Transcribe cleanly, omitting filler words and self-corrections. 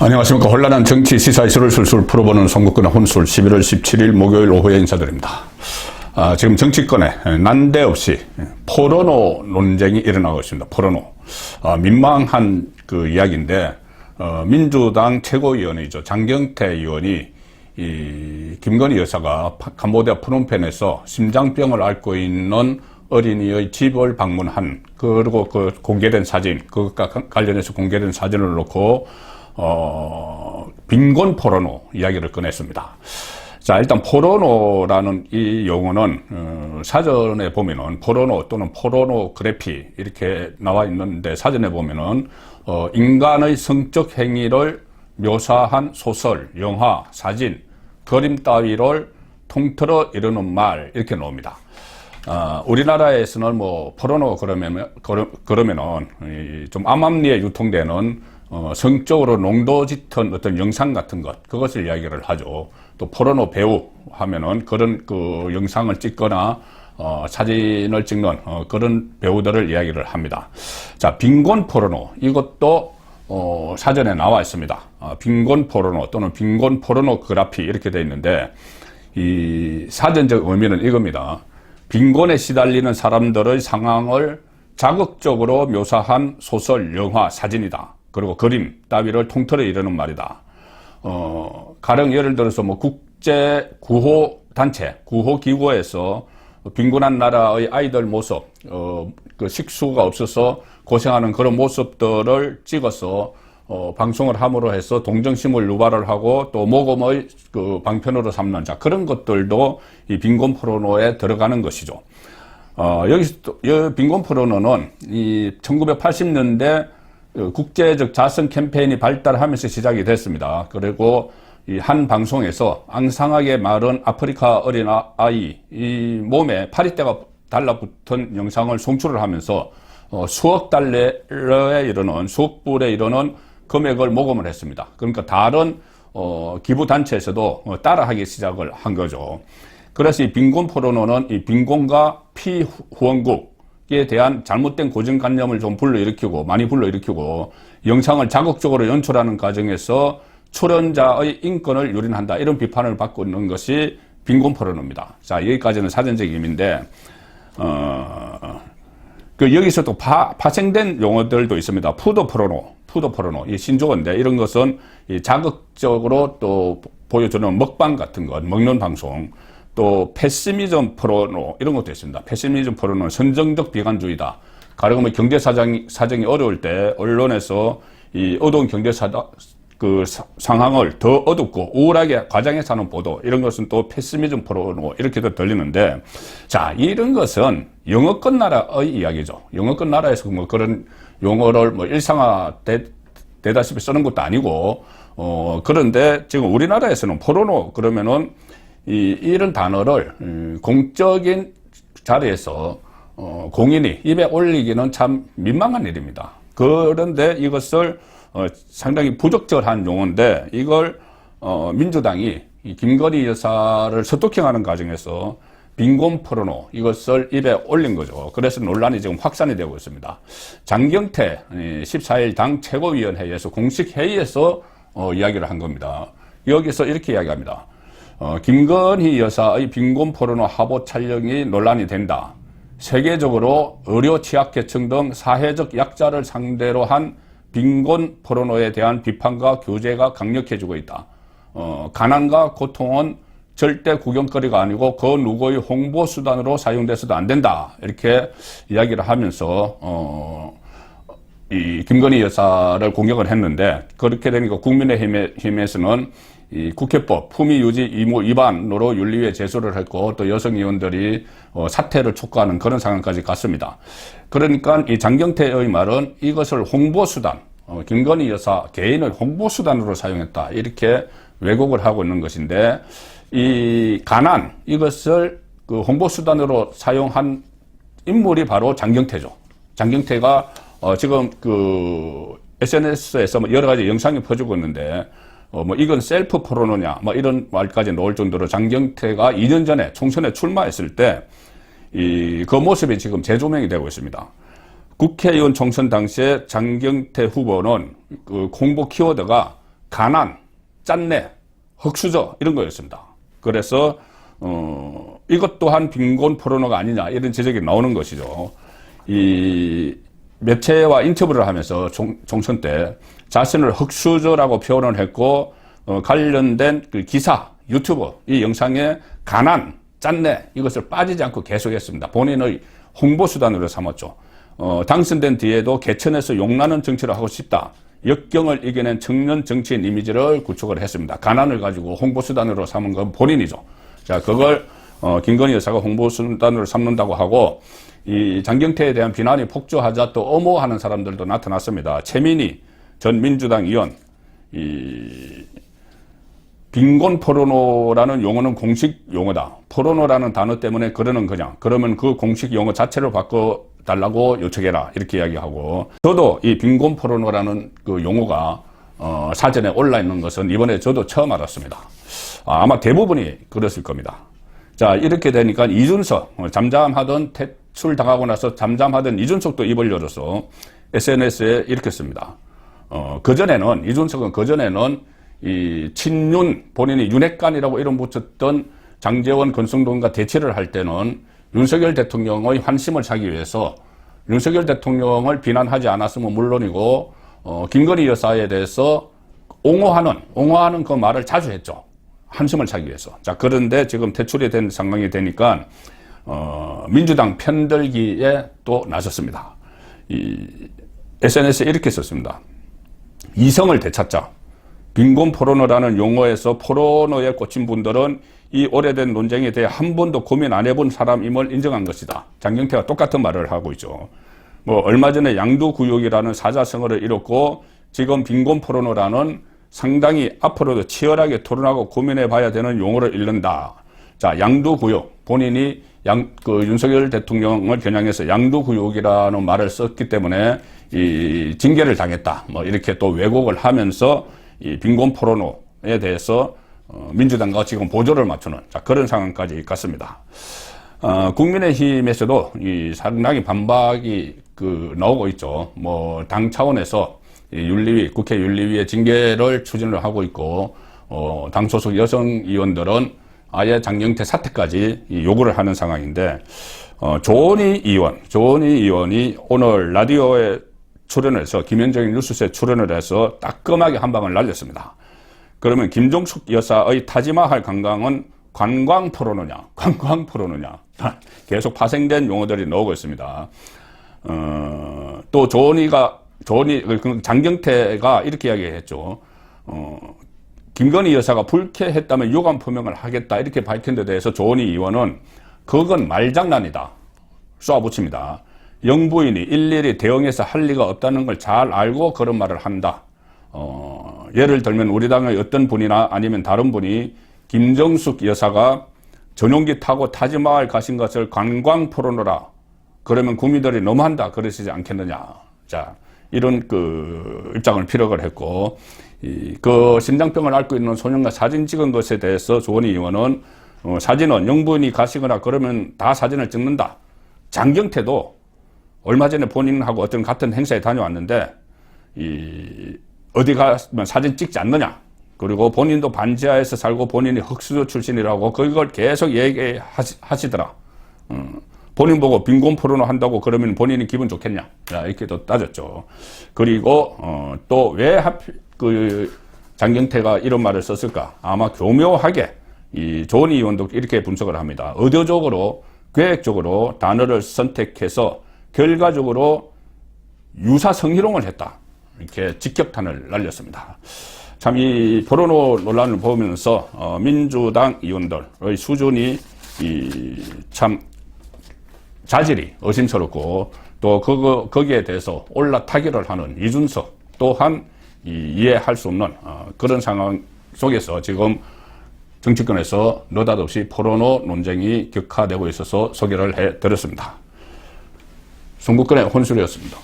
안녕하십니까. 혼란한 정치 시사 이슈를 술술 풀어보는 송국근의 혼술 11월 17일 목요일 오후에 인사드립니다. 지금 정치권에 난데없이 포르노 논쟁이 일어나고 있습니다. 포르노. 민망한 그 이야기인데, 민주당 최고위원이죠. 장경태 의원이 이 김건희 여사가 캄보디아 프놈펜에서 심장병을 앓고 있는 어린이의 집을 방문한, 그리고 그 공개된 사진, 그것과 관련해서 공개된 사진을 놓고 빈곤 포르노 이야기를 꺼냈습니다. 자, 일단 포르노라는 이 용어는 사전에 보면은 포르노 또는 포르노그래피 이렇게 나와 있는데, 사전에 보면은 인간의 성적 행위를 묘사한 소설, 영화, 사진, 그림 따위를 통틀어 이르는 말, 이렇게 나옵니다. 우리나라에서는 뭐 포르노 그러면은 좀 암암리에 유통되는 성적으로 농도 짙은 어떤 영상 같은 것, 그것을 이야기를 하죠. 또 포르노 배우 하면은 그런 그 영상을 찍거나 사진을 찍는 그런 배우들을 이야기를 합니다. 자, 빈곤 포르노, 이것도 사전에 나와 있습니다. 빈곤 포르노 또는 빈곤 포르노그래피 이렇게 되어 있는데, 이 사전적 의미는 이겁니다. 빈곤에 시달리는 사람들의 상황을 자극적으로 묘사한 소설, 영화, 사진이다. 그리고 그림 따위를 통틀어 이르는 말이다. 가령 예를 들어서 뭐 국제 구호 단체, 구호 기구에서 빈곤한 나라의 아이들 모습, 그 식수가 없어서 고생하는 그런 모습들을 찍어서 방송을 함으로 해서 동정심을 유발을 하고 또 모금의 그 방편으로 삼는, 자, 그런 것들도 이 빈곤 포르노에 들어가는 것이죠. 여기서 또 빈곤 포르노는 이 1980년대 국제적 자선 캠페인이 발달하면서 시작이 됐습니다. 그리고 이 한 방송에서 앙상하게 마른 아프리카 어린 아이, 이 몸에 파리떼가 달라붙은 영상을 송출을 하면서 수억 달러에 이르는, 수억 불에 이르는 금액을 모금을 했습니다. 그러니까 다른 기부단체에서도 따라하기 시작을 한 거죠. 그래서 이 빈곤 포르노는 이 빈곤과 피후원국에 대한 잘못된 고정관념을 좀 많이 불러일으키고 영상을 자극적으로 연출하는 과정에서 출연자의 인권을 유린한다, 이런 비판을 받고 있는 것이 빈곤 포르노입니다. 자, 여기까지는 사전적 의미인데, 여기서 또 파생된 용어들도 있습니다. 푸드 포르노, 이 신조어인데, 이런 것은 이 자극적으로 또 보여주는 먹방 같은 것, 먹는 방송, 또 패시미즘 포르노, 이런 것도 있습니다. 패시미즘 포르노는 선정적 비관주의다. 가령 경제 사정이 어려울 때 언론에서 이 어두운 경제 상황을 더 어둡고 우울하게 과장해서 하는 보도, 이런 것은 또 패시미즘 포르노, 이렇게도 들리는데, 자, 이런 것은 영어권 나라의 이야기죠. 영어권 나라에서 뭐 그런 용어를 뭐 일상화되다시피 쓰는 것도 아니고, 그런데 지금 우리나라에서는 포르노 그러면은 이런 단어를 공적인 자리에서 공인이 입에 올리기는 참 민망한 일입니다. 그런데 이것을 상당히 부적절한 용어인데, 이걸 민주당이 이 김건희 여사를 스토킹하는 과정에서 빈곤 포르노, 이것을 입에 올린 거죠. 그래서 논란이 지금 확산이 되고 있습니다. 장경태 14일 당 최고위원회에서 공식 회의에서 이야기를 한 겁니다. 여기서 이렇게 이야기합니다. 김건희 여사의 빈곤 포르노 화보 촬영이 논란이 된다. 세계적으로 의료 취약계층 등 사회적 약자를 상대로 한 빈곤 포르노에 대한 비판과 규제가 강력해지고 있다. 가난과 고통은 절대 구경거리가 아니고 그 누구의 홍보 수단으로 사용돼서도 안 된다, 이렇게 이야기를 하면서 이 김건희 여사를 공격을 했는데, 그렇게 되니까 국민의힘에서는 이 국회법 품위유지 의무 위반으로 윤리위에 제소를 했고, 또 여성 의원들이 사퇴를 촉구하는 그런 상황까지 갔습니다. 그러니까 이 장경태의 말은 이것을 홍보수단, 김건희 여사 개인의 홍보수단으로 사용했다, 이렇게 왜곡을 하고 있는 것인데, 이 가난, 이것을 그 홍보수단으로 사용한 인물이 바로 장경태죠. 장경태가 지금 그 SNS에서 여러 가지 영상이 퍼지고 있는데, 뭐 이건 셀프 포르노냐, 뭐 이런 말까지 나올 정도로 장경태가 2년 전에 총선에 출마했을 때 그 모습이 지금 재조명이 되고 있습니다. 국회의원 총선 당시에 장경태 후보는 그 홍보 키워드가 가난, 짠내, 흑수저 이런 거였습니다. 그래서 이것 또한 빈곤 포르노가 아니냐 이런 지적이 나오는 것이죠. 이 매체와 인터뷰를 하면서 총선 때 자신을 흑수저라고 표현을 했고 관련된 그 기사, 유튜브 이 영상에 가난, 짠내 이것을 빠지지 않고 계속했습니다. 본인의 홍보 수단으로 삼았죠. 당선된 뒤에도 개천에서 용나는 정치를 하고 싶다. 역경을 이겨낸 청년 정치인 이미지를 구축을 했습니다. 가난을 가지고 홍보 수단으로 삼은 건 본인이죠. 자, 그걸 김건희 여사가 홍보 수단으로 삼는다고 하고 이 장경태에 대한 비난이 폭주하자 또 엄호하는 사람들도 나타났습니다. 최민희 전 민주당 의원, 이 빈곤 포르노라는 용어는 공식 용어다. 포르노라는 단어 때문에 그러면 그 공식 용어 자체를 바꿔달라고 요청해라. 이렇게 이야기하고, 저도 이 빈곤 포르노라는 그 용어가 사전에 올라 있는 것은 이번에 저도 처음 알았습니다. 아마 대부분이 그랬을 겁니다. 자, 이렇게 되니까 이준석, 잠잠하던 퇴출당하고 나서 잠잠하던 이준석도 입을 열어서 SNS에 이렇게 씁니다. 이준석은 그전에는 이 친윤, 본인이 윤핵관이라고 이름 붙였던 장제원, 권성동과 대치를 할 때는 윤석열 대통령의 환심을 사기 위해서 윤석열 대통령을 비난하지 않았으면 물론이고 김건희 여사에 대해서 옹호하는 그 말을 자주 했죠. 환심을 사기 위해서. 자, 그런데 지금 퇴출이 된 상황이 되니까 민주당 편들기에 또 나섰습니다. 이 SNS에 이렇게 썼습니다. 이성을 되찾자. 빈곤 포르노라는 용어에서 포르노에 꽂힌 분들은 이 오래된 논쟁에 대해 한 번도 고민 안 해본 사람임을 인정한 것이다. 장경태가 똑같은 말을 하고 있죠. 얼마 전에 양두구역이라는 사자성어를 잃었고 지금 빈곤 포르노라는 상당히 앞으로도 치열하게 토론하고 고민해 봐야 되는 용어를 잃는다. 자, 양두구역. 본인이 윤석열 대통령을 겨냥해서 양두구역이라는 말을 썼기 때문에 이 징계를 당했다. 이렇게 또 왜곡을 하면서 이 빈곤 포르노에 대해서 민주당과 지금 보조를 맞추는 그런 상황까지 갔습니다. 국민의힘에서도 이 상당히 반박이 나오고 있죠. 당 차원에서 윤리위, 국회 윤리위의 징계를 추진을 하고 있고, 당 소속 여성 의원들은 아예 장경태 사퇴까지 요구를 하는 상황인데, 조은희 의원이 오늘 라디오에 출연해서 김현정의 뉴스에 출연을 해서 따끔하게 한 방을 날렸습니다. 그러면 김종숙 여사의 타지마할 관광은 관광 포르노냐? 계속 파생된 용어들이 나오고 있습니다. 또 장경태가 이렇게 이야기했죠. 김건희 여사가 불쾌했다면 유감 표명을 하겠다 이렇게 밝힌 데 대해서 조은희 의원은 그건 말장난이다. 쏘아붙입니다. 영부인이 일일이 대응해서 할 리가 없다는 걸 잘 알고 그런 말을 한다. 예를 들면 우리 당의 어떤 분이나 아니면 다른 분이 김정숙 여사가 전용기 타고 타지마을 가신 것을 관광 포르노라. 그러면 국민들이 너무한다. 그러시지 않겠느냐. 자, 이런 입장을 피력을 했고, 신장병을 앓고 있는 소년과 사진 찍은 것에 대해서 조은희 의원은 사진은 영부인이 가시거나 그러면 다 사진을 찍는다. 장경태도 얼마 전에 본인하고 어떤 같은 행사에 다녀왔는데 어디 가면 사진 찍지 않느냐. 그리고 본인도 반지하에서 살고 본인이 흑수저 출신이라고 그걸 계속 얘기하시더라. 본인 보고 빈곤 포르노 한다고 그러면 본인이 기분 좋겠냐. 자, 이렇게 또 따졌죠. 그리고 또 왜 하필 장경태가 이런 말을 썼을까. 아마 교묘하게 조은희 의원도 이렇게 분석을 합니다. 의도적으로 계획적으로 단어를 선택해서 결과적으로 유사 성희롱을 했다. 이렇게 직격탄을 날렸습니다. 참 이 포르노 논란을 보면서 민주당 의원들의 수준이 참 자질이 의심스럽고 또 거기에 대해서 올라타기를 하는 이준석 또한 이해할 수 없는 그런 상황 속에서 지금 정치권에서 느닷없이 포르노 논쟁이 격화되고 있어서 소개를 해드렸습니다. 송국근의 혼술이었습니다.